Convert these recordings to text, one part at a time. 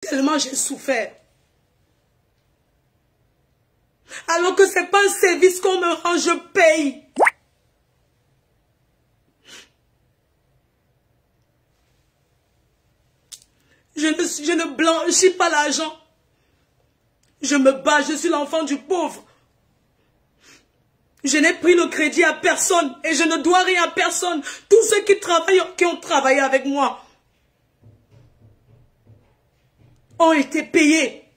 Tellement j'ai souffert. Alors que ce n'est pas un service qu'on me rend, je paye. Je ne blanchis pas l'argent. Je me bats, je suis l'enfant du pauvre. Je n'ai pris le crédit à personne et je ne dois rien à personne. Tous ceux qui ont travaillé avec moi ont été payés.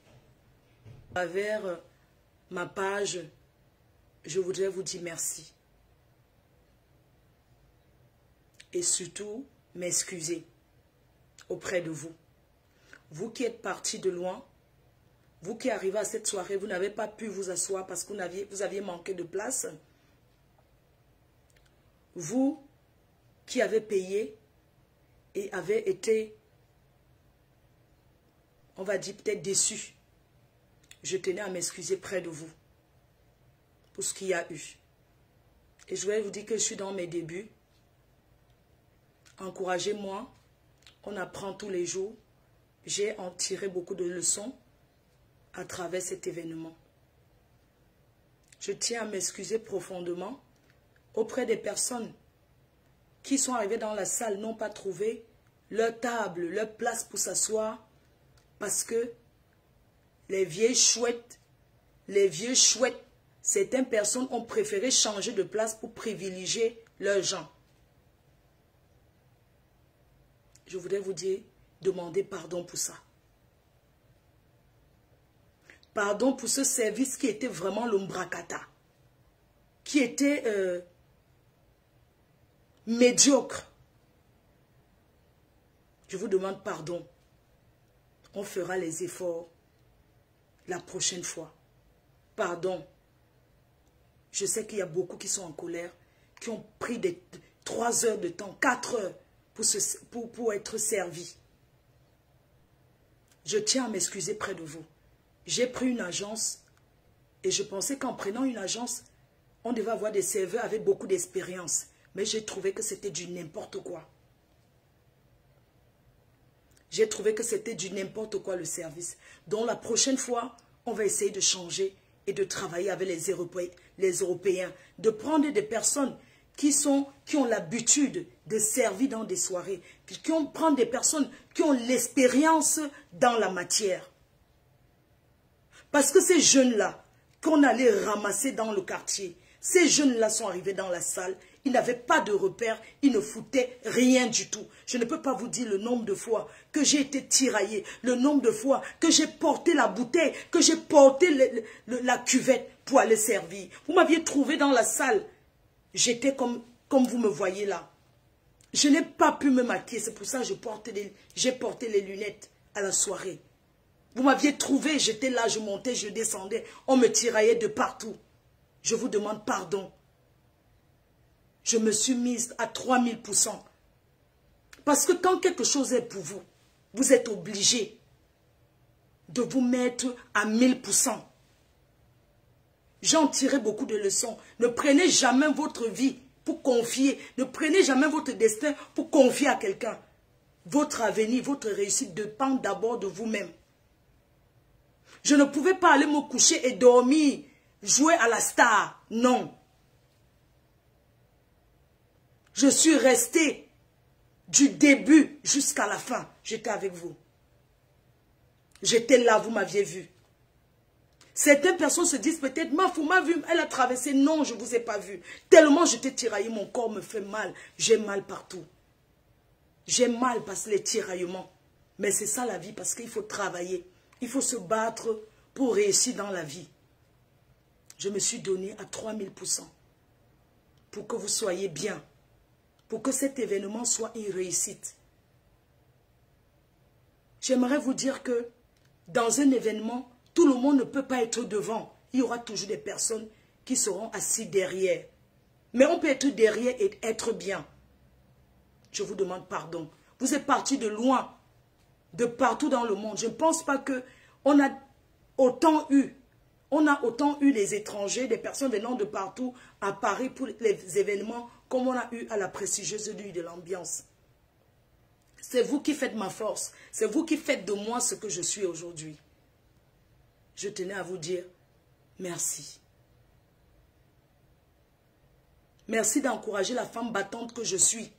À travers ma page, je voudrais vous dire merci. Et surtout, m'excuser auprès de vous. Vous qui êtes partis de loin, vous qui arrivez à cette soirée, vous n'avez pas pu vous asseoir parce que vous aviez manqué de place. Vous qui avez payé et avez été, on va dire peut-être déçus, je tenais à m'excuser près de vous pour ce qu'il y a eu. Et je vais vous dire que je suis dans mes débuts. Encouragez-moi, on apprend tous les jours. J'ai en tiré beaucoup de leçons à travers cet événement. Je tiens à m'excuser profondément auprès des personnes qui sont arrivées dans la salle, n'ont pas trouvé leur table, leur place pour s'asseoir, parce que les vieilles chouettes, certaines personnes ont préféré changer de place pour privilégier leurs gens. Je voudrais vous dire, demandez pardon pour ça. Pardon pour ce service qui était vraiment l'ombracata, qui était médiocre. Je vous demande pardon. On fera les efforts la prochaine fois. Pardon. Je sais qu'il y a beaucoup qui sont en colère, qui ont pris 3 heures de temps, 4 heures pour être servis. Je tiens à m'excuser près de vous. J'ai pris une agence et je pensais qu'en prenant une agence, on devait avoir des serveurs avec beaucoup d'expérience. Mais j'ai trouvé que c'était du n'importe quoi. J'ai trouvé que c'était du n'importe quoi le service. Donc la prochaine fois, on va essayer de changer et de travailler avec les Européens. De prendre des personnes qui ont l'habitude de servir dans des soirées. Prendre des personnes qui ont l'expérience dans la matière. Parce que ces jeunes-là, qu'on allait ramasser dans le quartier, ces jeunes-là sont arrivés dans la salle, ils n'avaient pas de repères, ils ne foutaient rien du tout. Je ne peux pas vous dire le nombre de fois que j'ai été tiraillé, le nombre de fois que j'ai porté la bouteille, que j'ai porté la cuvette pour aller servir. Vous m'aviez trouvé dans la salle, j'étais comme vous me voyez là. Je n'ai pas pu me maquiller, c'est pour ça que j'ai porté les lunettes à la soirée. Vous m'aviez trouvé, j'étais là, je montais, je descendais. On me tiraillait de partout. Je vous demande pardon. Je me suis mise à 3000%. Parce que quand quelque chose est pour vous, vous êtes obligé de vous mettre à 1000%. J'en tirais beaucoup de leçons. Ne prenez jamais votre vie pour confier. Ne prenez jamais votre destin pour confier à quelqu'un. Votre avenir, votre réussite dépend d'abord de vous-même. Je ne pouvais pas aller me coucher et dormir, jouer à la star. Non. Je suis restée du début jusqu'à la fin. J'étais avec vous. J'étais là, vous m'aviez vu. Certaines personnes se disent peut-être, Mafou m'a vu, elle a traversé. Non, je ne vous ai pas vu. Tellement j'étais tiraillée, mon corps me fait mal. J'ai mal partout. J'ai mal parce que les tiraillements. Mais c'est ça la vie, parce qu'il faut travailler. Il faut se battre pour réussir dans la vie. Je me suis donnée à 3000% pour que vous soyez bien. Pour que cet événement soit une réussite. J'aimerais vous dire que dans un événement, tout le monde ne peut pas être devant. Il y aura toujours des personnes qui seront assises derrière. Mais on peut être derrière et être bien. Je vous demande pardon. Vous êtes partis de loin, de partout dans le monde. Je ne pense pas qu'on a autant eu les étrangers, des personnes venant de partout à Paris pour les événements comme on a eu à la prestigieuse nuit de l'ambiance. C'est vous qui faites ma force. C'est vous qui faites de moi ce que je suis aujourd'hui. Je tenais à vous dire merci. Merci d'encourager la femme battante que je suis.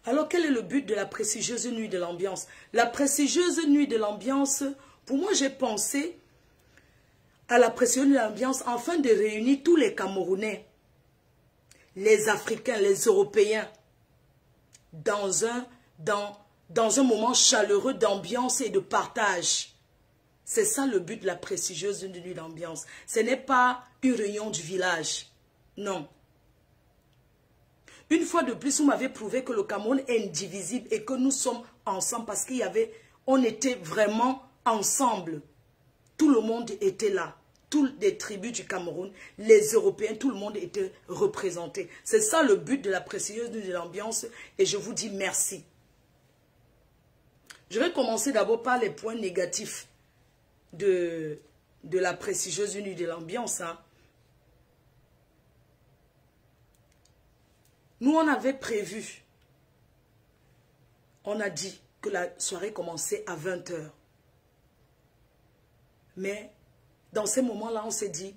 Alors, quel est le but de la prestigieuse nuit de l'ambiance? La prestigieuse nuit de l'ambiance, pour moi, j'ai pensé à la prestigieuse nuit de l'ambiance afin de réunir tous les Camerounais, les Africains, les Européens, dans un moment chaleureux d'ambiance et de partage. C'est ça le but de la prestigieuse nuit d'ambiance. Ce n'est pas une réunion du village. Non. Une fois de plus, vous m'avez prouvé que le Cameroun est indivisible et que nous sommes ensemble parce on était vraiment ensemble. Tout le monde était là. Toutes les tribus du Cameroun, les Européens, tout le monde était représenté. C'est ça le but de la prestigieuse nuit de l'ambiance et je vous dis merci. Je vais commencer d'abord par les points négatifs de la prestigieuse nuit de l'ambiance. Hein. Nous, on avait prévu, on a dit que la soirée commençait à 20 h. Mais dans ces moments-là, on s'est dit,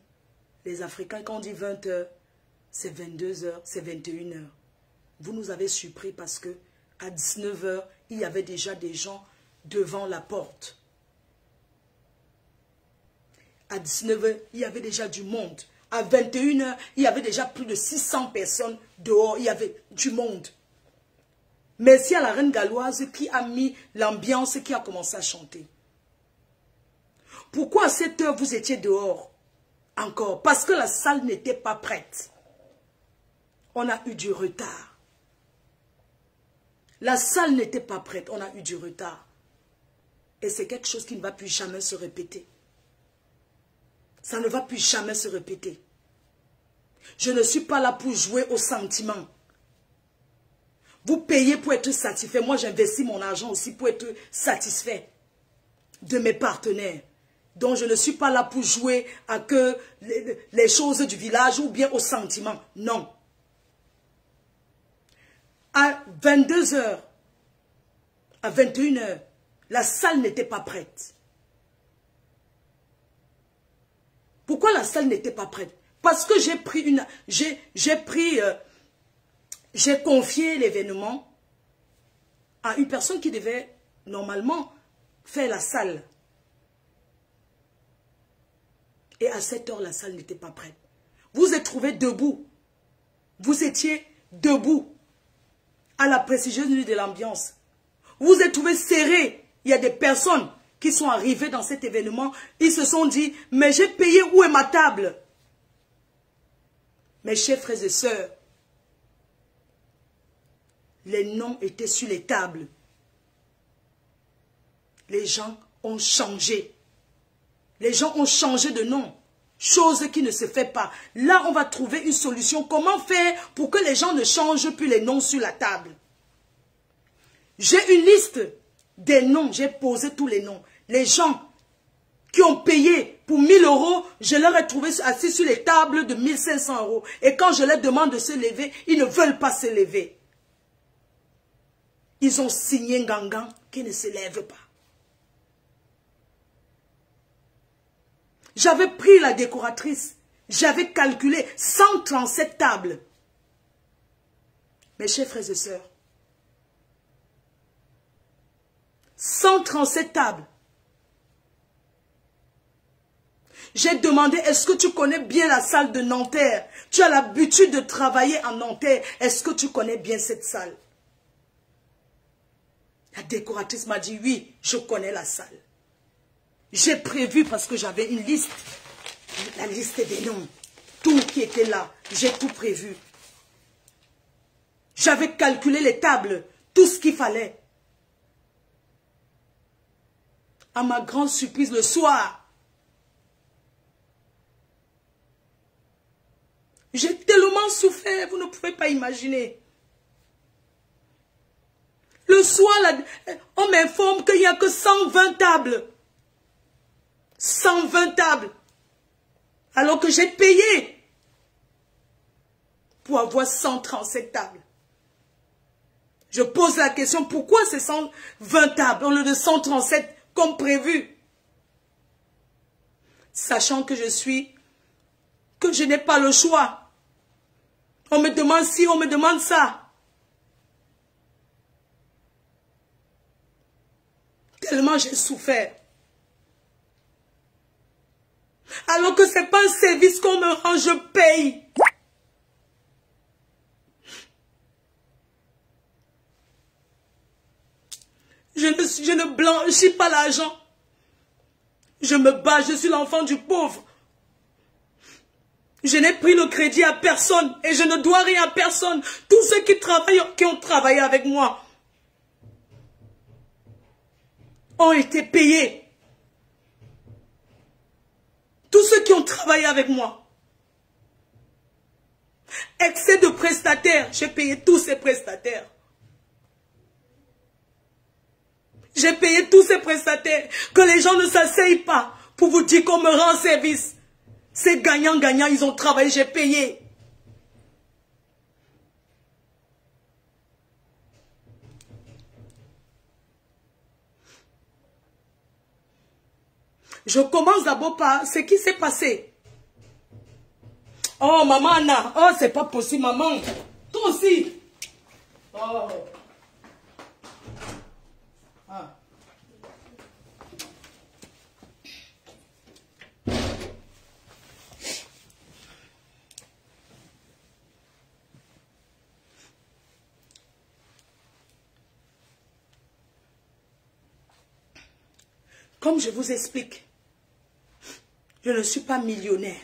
les Africains, quand on dit 20 h, c'est 22 h, c'est 21 h. Vous nous avez surpris parce que à 19 h, il y avait déjà des gens devant la porte. À 19 h, il y avait déjà du monde. À 21 h, il y avait déjà plus de 600 personnes dehors. Il y avait du monde. Merci à la reine galloise qui a mis l'ambiance, qui a commencé à chanter. Pourquoi à cette heure vous étiez dehors encore? Parce que la salle n'était pas prête. On a eu du retard. La salle n'était pas prête. On a eu du retard. Et c'est quelque chose qui ne va plus jamais se répéter. Ça ne va plus jamais se répéter. Je ne suis pas là pour jouer au sentiment. Vous payez pour être satisfait. Moi, j'investis mon argent aussi pour être satisfait de mes partenaires. Donc, je ne suis pas là pour jouer à que les choses du village ou bien au sentiment. Non. À 22 h, à 21 h, la salle n'était pas prête. Pourquoi la salle n'était pas prête? Parce que j'ai confié l'événement à une personne qui devait normalement faire la salle. Et à cette heure, la salle n'était pas prête. Vous êtes trouvés debout. Vous étiez debout à la prestigieuse nuit de l'ambiance. Vous êtes trouvés serrés. Il y a des personnes qui sont arrivées dans cet événement. Ils se sont dit, mais j'ai payé, où est ma table? Mes chers frères et sœurs, les noms étaient sur les tables. Les gens ont changé. Les gens ont changé de nom. Chose qui ne se fait pas. Là, on va trouver une solution. Comment faire pour que les gens ne changent plus les noms sur la table? J'ai une liste des noms. J'ai posé tous les noms. Les gens qui ont payé pour 1000 €, je leur ai trouvé assis sur les tables de 1500 €. Et quand je leur demande de se lever, ils ne veulent pas se lever. Ils ont signé Ngangan qui ne se lève pas. J'avais pris la décoratrice. J'avais calculé 137 tables. Mes chers frères et sœurs, 137 tables. J'ai demandé, est-ce que tu connais bien la salle de Nanterre? Tu as l'habitude de travailler en Nanterre. Est-ce que tu connais bien cette salle? La décoratrice m'a dit, oui, je connais la salle. J'ai prévu parce que j'avais une liste. La liste des noms. Tout qui était là. J'ai tout prévu. J'avais calculé les tables. Tout ce qu'il fallait. À ma grande surprise, le soir, j'ai tellement souffert, vous ne pouvez pas imaginer. Le soir, on m'informe qu'il n'y a que 120 tables. 120 tables. Alors que j'ai payé pour avoir 137 tables. Je pose la question, pourquoi c'est 120 tables au lieu de 137 comme prévu? Sachant que je n'ai pas le choix. On me demande ci, on me demande ça. Tellement j'ai souffert. Alors que ce n'est pas un service qu'on me rend, je paye. Je ne blanchis pas l'argent. Je me bats, je suis l'enfant du pauvre. Je n'ai pris le crédit à personne et je ne dois rien à personne. Tous ceux qui ont travaillé avec moi ont été payés. Tous ceux qui ont travaillé avec moi. Excès de prestataires, j'ai payé tous ces prestataires. J'ai payé tous ces prestataires. Que les gens ne s'asseyent pas pour vous dire qu'on me rend service. C'est gagnant-gagnant, ils ont travaillé, j'ai payé. Je commence d'abord par ce qui s'est passé. Oh, maman Anna. Oh, c'est pas possible, maman. Toi aussi. Oh. Ah. Comme je vous explique, je ne suis pas millionnaire.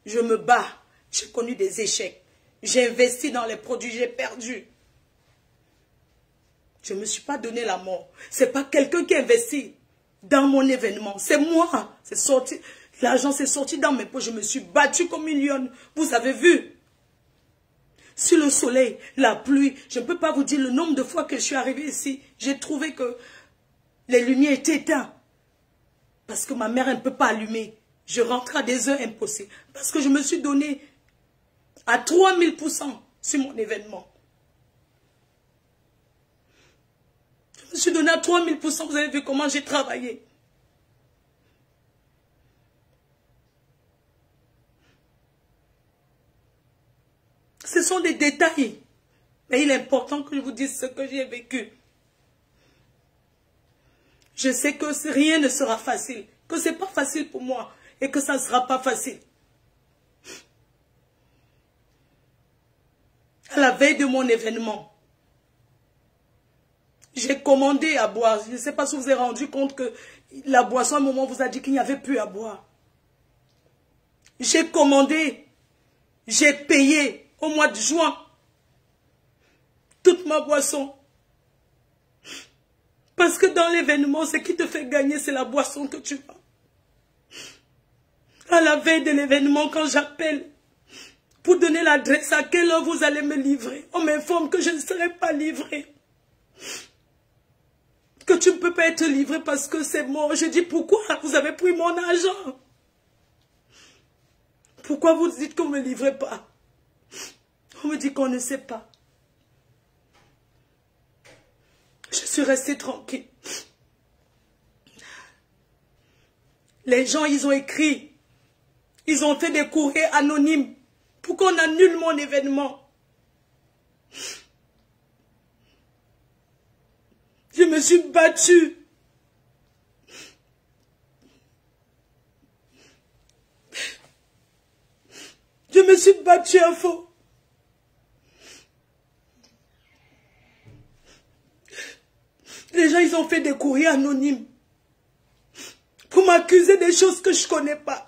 Je me bats. J'ai connu des échecs. J'ai investi dans les produits, j'ai perdu. Je ne me suis pas donné la mort. Ce n'est pas quelqu'un qui investit dans mon événement. C'est moi. C'est sorti. L'argent s'est sorti dans mes poches. Je me suis battue comme une lionne. Vous avez vu. Sur le soleil, la pluie. Je ne peux pas vous dire le nombre de fois que je suis arrivée ici. J'ai trouvé que les lumières étaient éteintes. Parce que ma mère, elle ne peut pas allumer. Je rentre à des heures impossibles. Parce que je me suis donné à 3000% sur mon événement. Je me suis donné à 3000%. Vous avez vu comment j'ai travaillé. Ce sont des détails. Mais il est important que je vous dise ce que j'ai vécu. Je sais que rien ne sera facile. Que ce n'est pas facile pour moi. Et que ça ne sera pas facile. À la veille de mon événement, j'ai commandé à boire. Je ne sais pas si vous vous êtes rendu compte que la boisson, à un moment, vous a dit qu'il n'y avait plus à boire. J'ai commandé, j'ai payé au mois de juin toute ma boisson. Parce que dans l'événement, ce qui te fait gagner, c'est la boisson que tu as. À la veille de l'événement, quand j'appelle pour donner l'adresse à quelle heure vous allez me livrer, on m'informe que je ne serai pas livré. Que tu ne peux pas être livré parce que c'est mort. Je dis, pourquoi vous avez pris mon argent? Pourquoi vous dites qu'on ne me livre pas? On me dit qu'on ne sait pas. Je suis restée tranquille. Les gens, ils ont écrit. Ils ont fait des courriers anonymes pour qu'on annule mon événement. Je me suis battue. Je me suis battue à faux. Les gens, ils ont fait des courriers anonymes pour m'accuser des choses que je ne connais pas.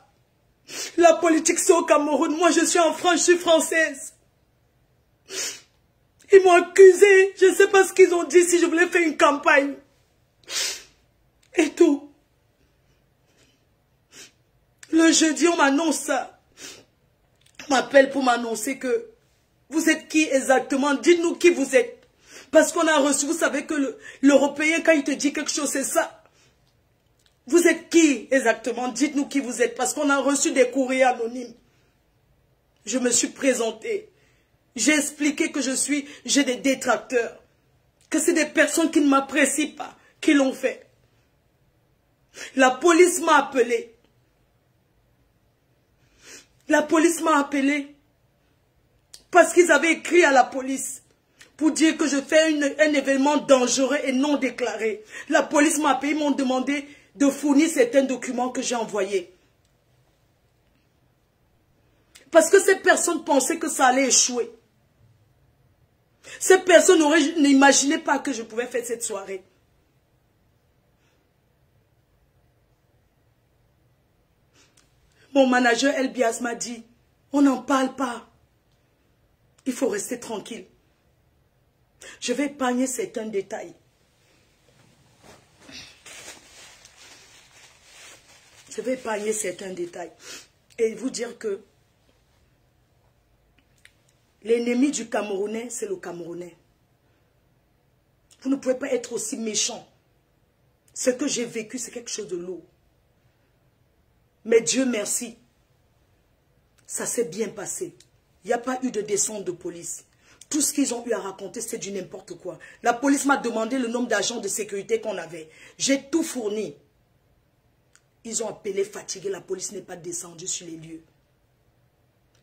La politique, c'est au Cameroun. Moi, je suis en France, je suis française. Ils m'ont accusé. Je ne sais pas ce qu'ils ont dit si je voulais faire une campagne. Et tout. Le jeudi, on m'annonce ça. On m'appelle pour m'annoncer que vous êtes qui exactement? Dites-nous qui vous êtes. Parce qu'on a reçu, vous savez que l'Européen, quand il te dit quelque chose, c'est ça. Vous êtes qui exactement? Dites-nous qui vous êtes. Parce qu'on a reçu des courriers anonymes. Je me suis présentée. J'ai expliqué que j'ai des détracteurs. que c'est des personnes qui ne m'apprécient pas, qui l'ont fait. La police m'a appelé. La police m'a appelé parce qu'ils avaient écrit à la police pour dire que je fais un événement dangereux et non déclaré. La police m'a appelé, ils m'ont demandé de fournir certains documents que j'ai envoyés. Parce que ces personnes pensaient que ça allait échouer. Ces personnes n'imaginaient pas que je pouvais faire cette soirée. Mon manager Elbias m'a dit, on n'en parle pas. Il faut rester tranquille. Je vais épargner certains détails. Je vais épargner certains détails. Et vous dire que l'ennemi du Camerounais, c'est le Camerounais. Vous ne pouvez pas être aussi méchant. Ce que j'ai vécu, c'est quelque chose de lourd. Mais Dieu merci, ça s'est bien passé. Il n'y a pas eu de descente de police. Tout ce qu'ils ont eu à raconter, c'est du n'importe quoi. La police m'a demandé le nombre d'agents de sécurité qu'on avait. J'ai tout fourni. Ils ont appelé fatigué, la police n'est pas descendue sur les lieux.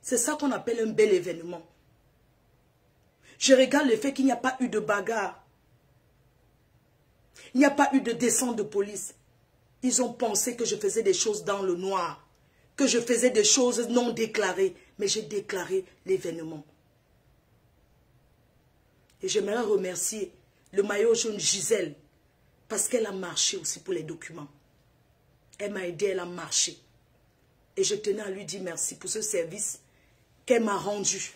C'est ça qu'on appelle un bel événement. Je regarde le fait qu'il n'y a pas eu de bagarre. Il n'y a pas eu de descente de police. Ils ont pensé que je faisais des choses dans le noir, que je faisais des choses non déclarées, mais j'ai déclaré l'événement. Et j'aimerais remercier le maillot jaune Gisèle, parce qu'elle a marché aussi pour les documents. Elle m'a aidé, elle a marché. Et je tenais à lui dire merci pour ce service qu'elle m'a rendu.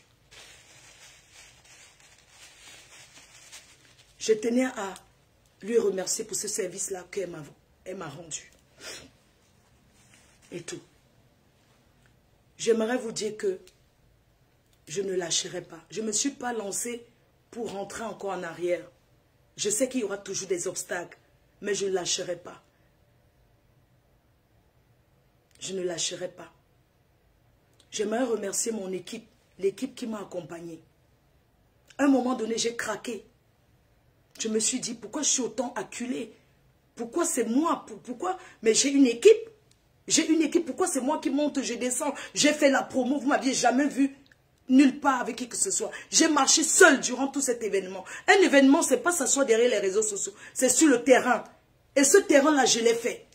Je tenais à lui remercier pour ce service-là qu'elle m'a rendu. Et tout. J'aimerais vous dire que je ne lâcherai pas. Je ne me suis pas lancée pour rentrer encore en arrière. Je sais qu'il y aura toujours des obstacles, mais je ne lâcherai pas. Je ne lâcherai pas. J'aimerais remercier mon équipe, l'équipe qui m'a accompagnée. À un moment donné, j'ai craqué. Je me suis dit, pourquoi je suis autant acculée? Pourquoi c'est moi? Pourquoi? Mais j'ai une équipe. J'ai une équipe. Pourquoi c'est moi qui monte, je descends? J'ai fait la promo. Vous ne m'aviez jamais vu nulle part avec qui que ce soit. J'ai marché seul durant tout cet événement. Un événement, ce n'est pas s'asseoir derrière les réseaux sociaux. C'est sur le terrain. Et ce terrain-là, je l'ai fait.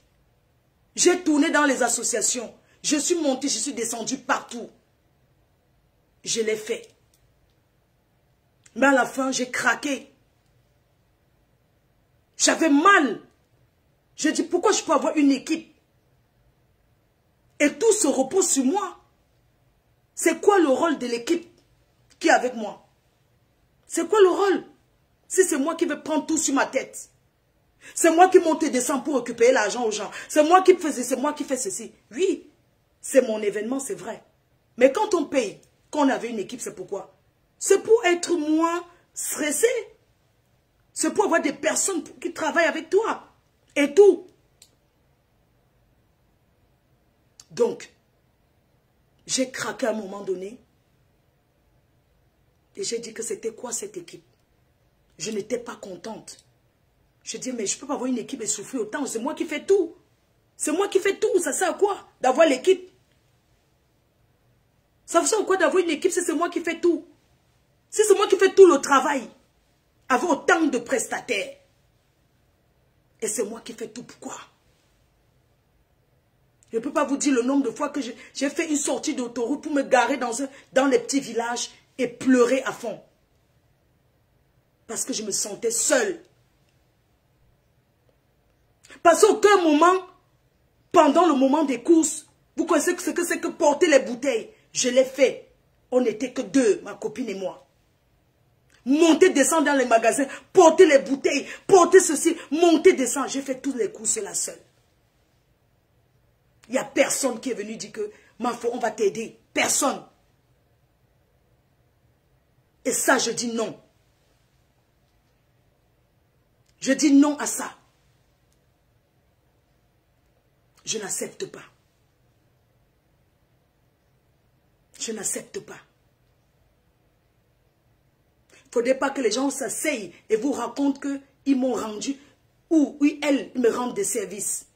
J'ai tourné dans les associations. Je suis montée, je suis descendue partout. Je l'ai fait. Mais à la fin, j'ai craqué. J'avais mal. Je dis, pourquoi je peux avoir une équipe? Et tout se repose sur moi. C'est quoi le rôle de l'équipe qui est avec moi? C'est quoi le rôle? Si c'est moi qui vais prendre tout sur ma tête. C'est moi qui monte et descend pour récupérer l'argent aux gens. C'est moi qui fais ceci, c'est moi qui fais ceci. Oui, c'est mon événement, c'est vrai. Mais quand on paye, quand on avait une équipe, c'est pourquoi? C'est pour être moins stressé. C'est pour avoir des personnes qui travaillent avec toi. Et tout. Donc, j'ai craqué à un moment donné. Et j'ai dit que c'était quoi cette équipe? Je n'étais pas contente. Je dis, mais je ne peux pas avoir une équipe et souffrir autant. C'est moi qui fais tout. C'est moi qui fais tout. Ça sert à quoi d'avoir l'équipe? Ça sert à quoi d'avoir une équipe si c'est moi qui fais tout? Si c'est moi qui fais tout le travail, avoir autant de prestataires. Et c'est moi qui fais tout. Pourquoi? Je ne peux pas vous dire le nombre de fois que j'ai fait une sortie d'autoroute pour me garer dans les petits villages et pleurer à fond. Parce que je me sentais seule. Parce qu'aucun moment, pendant le moment des courses, vous connaissez ce que c'est que porter les bouteilles. Je l'ai fait. On n'était que deux, ma copine et moi. Monter, descendre dans les magasins, porter les bouteilles, porter ceci, monter, descendre. J'ai fait toutes les courses là seule. Il n'y a personne qui est venu dire que, Mafo, on va t'aider. Personne. Et ça, je dis non. Je dis non à ça. Je n'accepte pas. Je n'accepte pas. faudrait pas que les gens s'asseyent et vous racontent qu'ils m'ont rendu, ou oui, elles me rendent des services.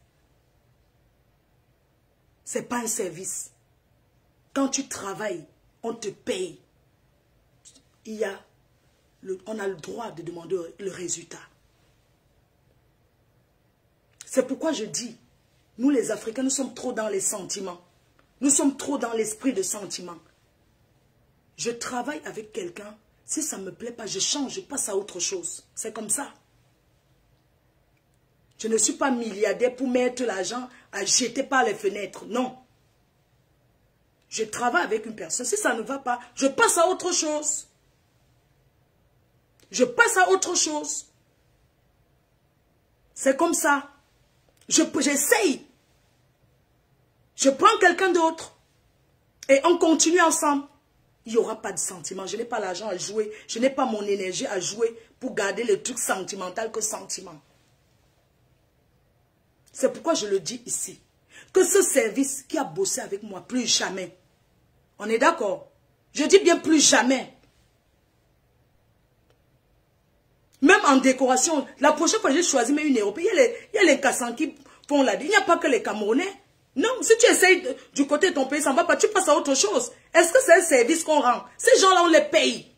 Ce n'est pas un service. Quand tu travailles, on te paye. On a le droit de demander le résultat. C'est pourquoi je dis, nous les Africains, nous sommes trop dans les sentiments. Nous sommes trop dans l'esprit de sentiment. Je travaille avec quelqu'un, si ça ne me plaît pas, je change, je passe à autre chose. C'est comme ça. Je ne suis pas milliardaire pour mettre l'argent à jeter par les fenêtres. Non. Je travaille avec une personne. Si ça ne va pas, je passe à autre chose. Je passe à autre chose. C'est comme ça. J'essaye. Je prends quelqu'un d'autre. Et on continue ensemble. Il n'y aura pas de sentiment. Je n'ai pas l'argent à jouer. Je n'ai pas mon énergie à jouer pour garder le truc sentimental que sentiment. C'est pourquoi je le dis ici. Que ce service qui a bossé avec moi, plus jamais. On est d'accord? Je dis bien plus jamais. Même en décoration, la prochaine fois, j'ai choisi une Européenne. Il y a les Kassans qui font la... Il n'y a pas que les Camerounais. Non, si tu essayes du côté de ton pays, ça ne va pas, tu passes à autre chose. Est-ce que c'est un service qu'on rend? Ces gens-là, on les paye.